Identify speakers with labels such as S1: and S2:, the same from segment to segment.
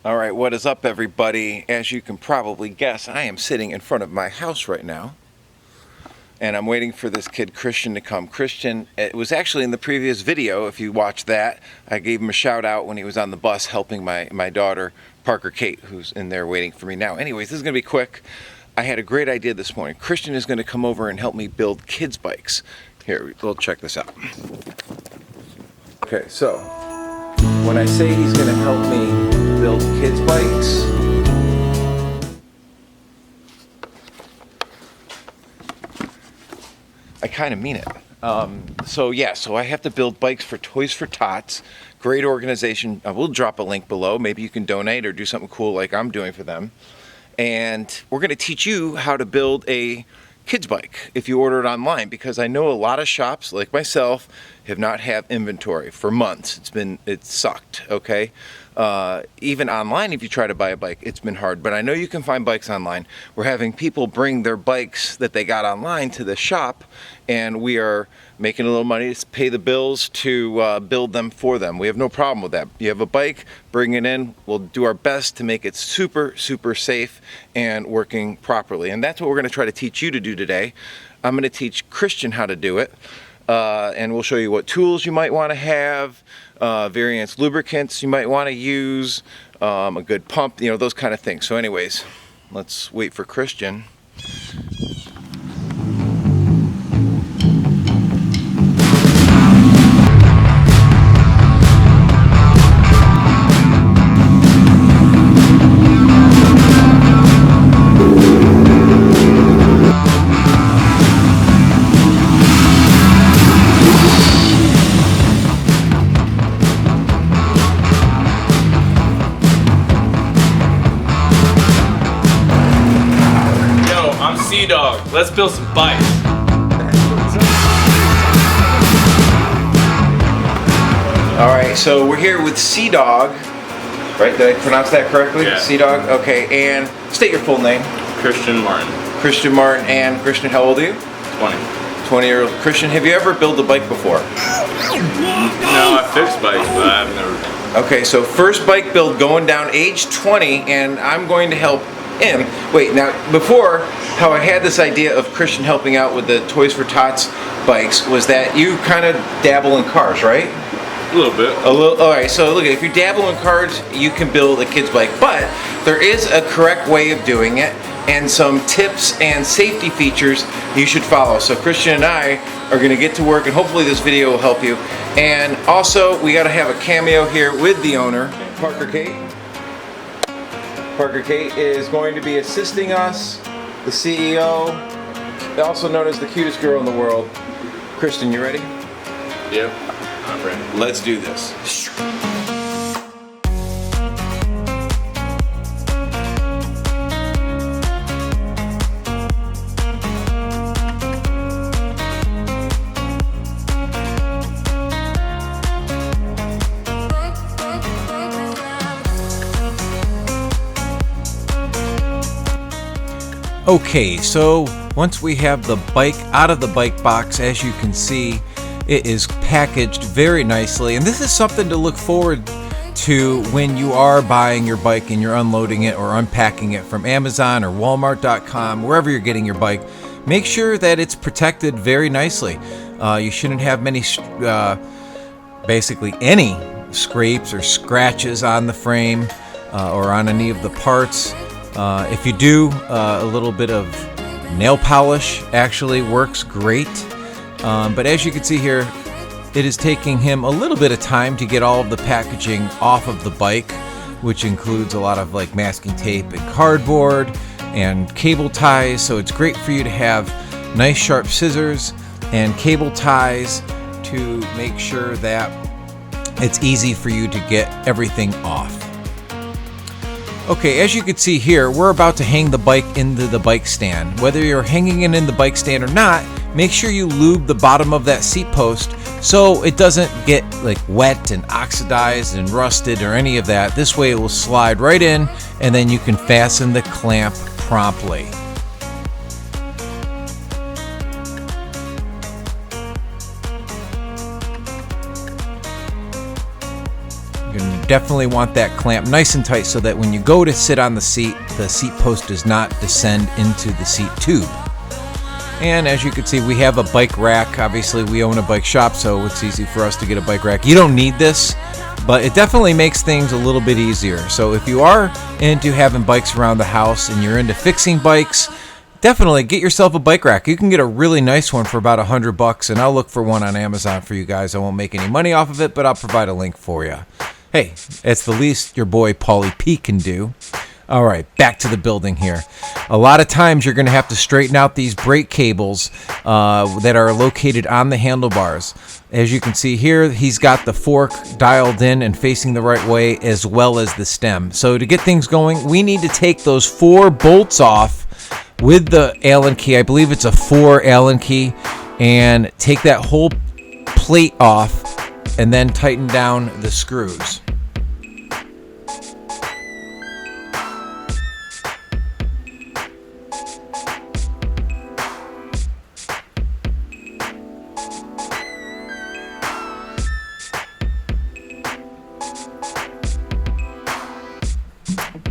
S1: All right, what is up, everybody? As you can probably guess, I am sitting in front of my house right now, and I'm waiting for this kid Christian to come. Christian, it was actually in the previous video. If you watched that, I gave him a shout out when he was on the bus helping my daughter, Parker Kate, who's in there waiting for me now. Anyways, this is gonna be quick. I had a great idea this morning. Christian is gonna come over and help me build kids' bikes. Here, we'll check this out. Okay, so when I say he's gonna help me build kids' bikes, I kind of mean it. So I have to build bikes for Toys for Tots. Great organization. I will drop a link below. Maybe you can donate or do something cool like I'm doing for them. And we're going to teach you how to build a kids bike if you order it online, because I know a lot of shops like myself have not had inventory for months. It's sucked, okay? Even online, if you try to buy a bike, it's been hard, but I know you can find bikes online. We're having people bring their bikes that they got online to the shop, and we are making a little money to pay the bills to build them for them. We have no problem with that. You have a bike, bring it in. We'll do our best to make it super, super safe and working properly. And that's what we're going to try to teach you to do today. I'm going to teach Christian how to do it. And we'll show you what tools you might want to have, various lubricants you might want to use, a good pump, those kind of things. So anyways, let's wait for Christian.
S2: Dog, let's build some bikes.
S1: All right, so we're here with Sea-Dog, right? Did I pronounce that correctly?
S2: Yeah.
S1: Sea-Dog, okay, and state your full name.
S2: Christian Martin.
S1: Christian Martin. And Christian, how old are you?
S2: 20.
S1: 20-year-old. Christian, have you ever built a bike before?
S2: No, I fixed bikes, but I've never.
S1: Okay, so first bike build going down age 20, and I'm going to help him. Wait, now before, how I had this idea of Christian helping out with the Toys for Tots bikes was that you kind of dabble in cars, right?
S2: A little bit.
S1: A little. All right, so look, if you dabble in cars, you can build a kid's bike, but there is a correct way of doing it and some tips and safety features you should follow. So Christian and I are going to get to work, and hopefully this video will help you. And also, we got to have a cameo here with the owner, Parker Kate. Parker Kate is going to be assisting us, the CEO, also known as the cutest girl in the world. Christian, you ready?
S2: Yep, I'm ready.
S1: Let's do this. Okay, so once we have the bike out of the bike box, as you can see, it is packaged very nicely. And this is something to look forward to when you are buying your bike and you're unloading it or unpacking it from Amazon or Walmart.com, wherever you're getting your bike. Make sure that it's protected very nicely. You shouldn't have basically any scrapes or scratches on the frame or on any of the parts. If you do, a little bit of nail polish actually works great. But as you can see here, it is taking him a little bit of time to get all of the packaging off of the bike, which includes a lot of like masking tape and cardboard and cable ties. So it's great for you to have nice sharp scissors and cable ties to make sure that it's easy for you to get everything off. Okay, as you can see here, we're about to hang the bike into the bike stand. Whether you're hanging it in the bike stand or not, make sure you lube the bottom of that seat post so it doesn't get like wet and oxidized and rusted or any of that. This way it will slide right in, and then you can fasten the clamp promptly.
S3: definitely want that clamp nice and tight so that when you go to sit on the seat post does not descend into the seat tube. And as you can see, we have a bike rack. Obviously, we own a bike shop, so it's easy for us to get a bike rack. You don't need this, but it definitely makes things a little bit easier. So if you are into having bikes around the house and you're into fixing bikes, definitely get yourself a bike rack. You can get a really nice one for about $100, and I'll look for one on Amazon for you guys. I won't make any money off of it, but I'll provide a link for you. Hey, it's the least your boy Paulie P can do. All right, back to the building here. A lot of times you're going to have to straighten out these brake cables that are located on the handlebars. As you can see here, he's got the fork dialed in and facing the right way, as well as the stem. So to get things going, we need to take those 4 bolts off with the Allen key. I believe it's a 4 Allen key, and take that whole plate off and then tighten down the screws.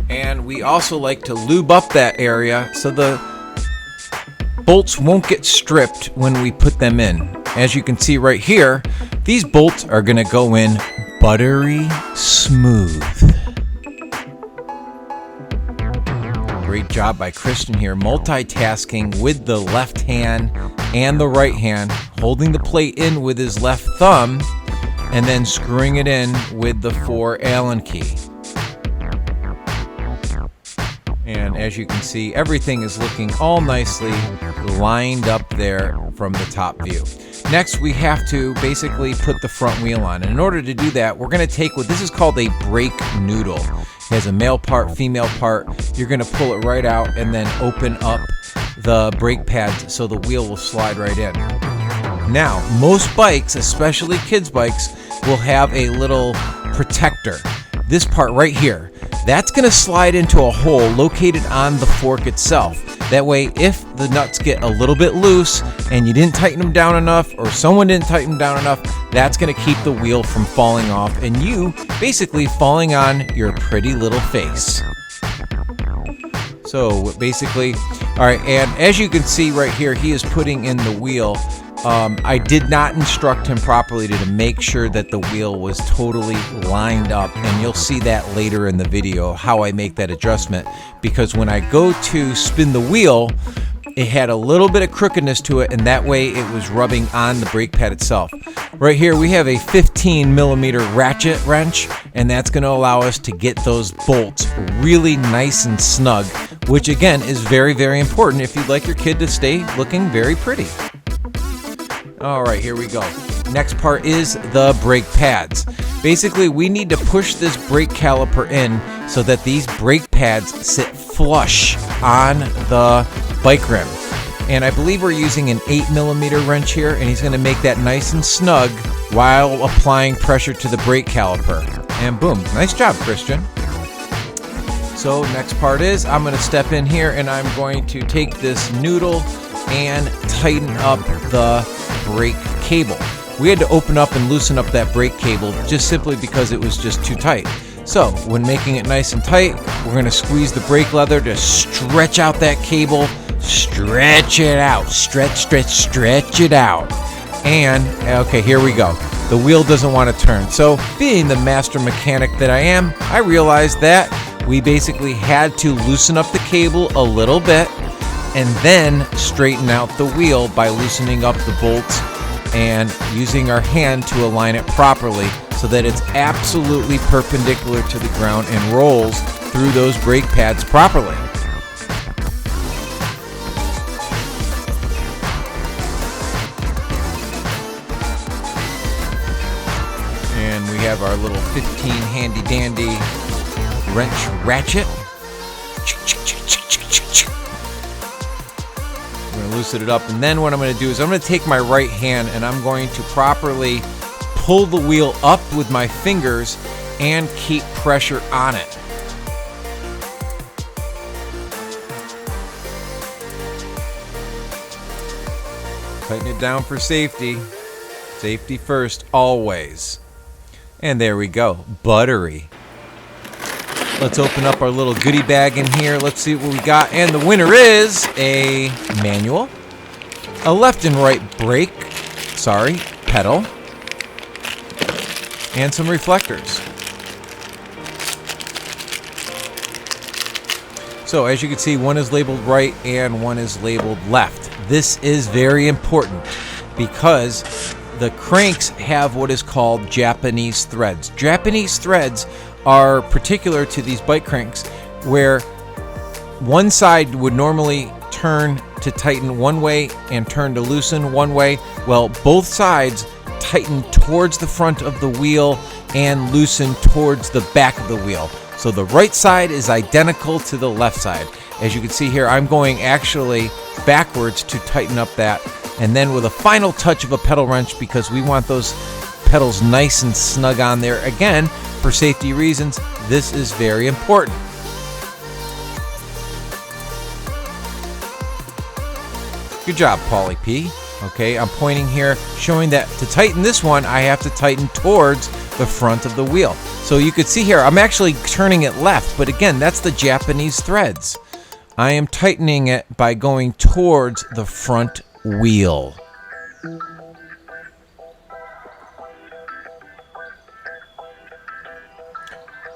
S3: And we also like to lube up that area so the bolts won't get stripped when we put them in. As you can see right here, these bolts are going to go in buttery smooth. Great job by Christian here, multitasking with the left hand and the right hand, holding the plate in with his left thumb, and then screwing it in with the 4 Allen key. And as you can see, everything is looking all nicely lined up there from the top view. Next, we have to basically put the front wheel on. And in order to do that, we're going to take what this is called a brake noodle. It has a male part, female part. You're going to pull it right out and then open up the brake pads so the wheel will slide right in. Now, most bikes, especially kids' bikes, will have a little protector. This part right here, that's going to slide into a hole located on the fork itself. That way, if the nuts get a little bit loose and you didn't tighten them down enough, or someone didn't tighten them down enough, that's going to keep the wheel from falling off and you basically falling on your pretty little face. So basically, all right, and as you can see right here, he is putting in the wheel. I did not instruct him properly to make sure that the wheel was totally lined up, and you'll see that later in the video, how I make that adjustment, because when I go to spin the wheel, it had a little bit of crookedness to it, and that way it was rubbing on the brake pad itself. Right here we have a 15mm ratchet wrench, and that's going to allow us to get those bolts really nice and snug, which again is very, very important if you'd like your kid to stay looking very pretty. All right, here we go. Next part is the brake pads. Basically, we need to push this brake caliper in so that these brake pads sit flush on the bike rim. And I believe we're using an 8mm wrench here, and he's going to make that nice and snug while applying pressure to the brake caliper. And boom, nice job, Christian. So next part is I'm going to step in here and I'm going to take this noodle and tighten up the brake cable. We had to open up and loosen up that brake cable just simply because it was just too tight. So when making it nice and tight, we're going to squeeze the brake leather to stretch out that cable, stretch it out, stretch it out. And okay, here we go. The wheel doesn't want to turn. So being the master mechanic that I am, I realized that we basically had to loosen up the cable a little bit and then straighten out the wheel by loosening up the bolts and using our hand to align it properly so that it's absolutely perpendicular to the ground and rolls through those brake pads properly. And we have our little 15 handy dandy wrench ratchet. I'm going to loosen it up, and then what I'm going to do is I'm going to take my right hand and I'm going to properly pull the wheel up with my fingers and keep pressure on it. Tighten it down for safety. Safety first, always. And there we go, buttery. Let's open up our little goodie bag in here. Let's see what we got. And the winner is a manual, a left and right pedal, and some reflectors. So as you can see, one is labeled right and one is labeled left. This is very important because the cranks have what is called Japanese threads. Japanese threads are particular to these bike cranks, where one side would normally turn to tighten one way and turn to loosen one way. Well, both sides tighten towards the front of the wheel and loosen towards the back of the wheel. So the right side is identical to the left side. As you can see here, I'm going actually backwards to tighten up that, and then with a final touch of a pedal wrench, because we want those pedals nice and snug on there. Again, for safety reasons, this is very important. Good job, Paulie P. Okay, I'm pointing here, showing that to tighten this one, I have to tighten towards the front of the wheel. So you could see here, I'm actually turning it left, but again, that's the Japanese threads. I am tightening it by going towards the front wheel.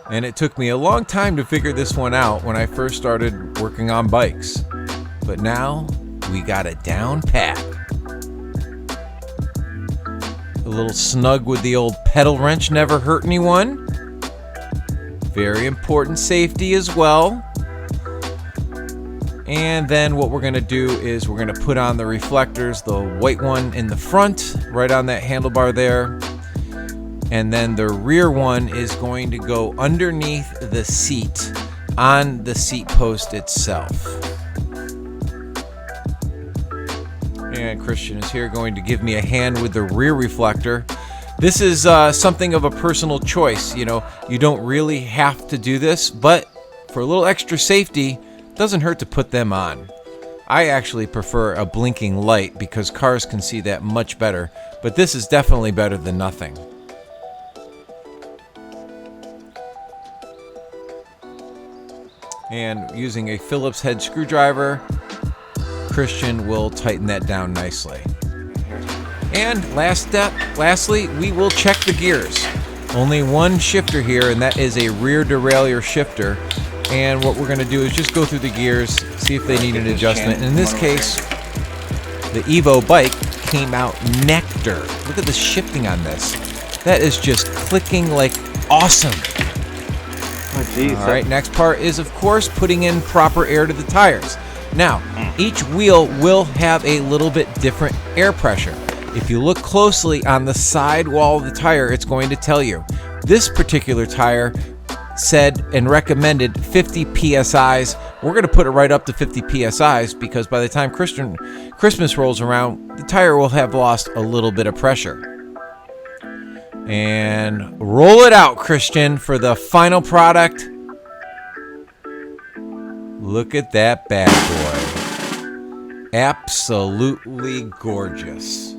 S3: And it took me a long time to figure this one out when I first started working on bikes. But now, we got it down pat. A little snug with the old pedal wrench never hurt anyone. Very important safety as well. And then what we're going to do is we're going to put on the reflectors, the white one in the front, right on that handlebar there. And then the rear one is going to go underneath the seat, on the seat post itself. And Christian is here going to give me a hand with the rear reflector. This is something of a personal choice. You know, you don't really have to do this, but for a little extra safety, it doesn't hurt to put them on. I actually prefer a blinking light because cars can see that much better, but this is definitely better than nothing. And using a Phillips head screwdriver, Christian will tighten that down nicely. And lastly, we will check the gears. Only one shifter here, and that is a rear derailleur shifter. And what we're going to do is just go through the gears, see if they need an adjustment. And in this case, the Evo bike came out nectar. Look at the shifting on this. That is just clicking like awesome.
S2: Oh, geez.
S3: All right, next part is, of course, putting in proper air to the tires. Now, each wheel will have a little bit different air pressure. If you look closely on the side wall of the tire, it's going to tell you. This particular tire said and recommended 50 PSIs. We're going to put it right up to 50 PSIs because by the time Christmas rolls around, the tire will have lost a little bit of pressure. And roll it out, Christian, for the final product. Look at that bad boy. Absolutely gorgeous.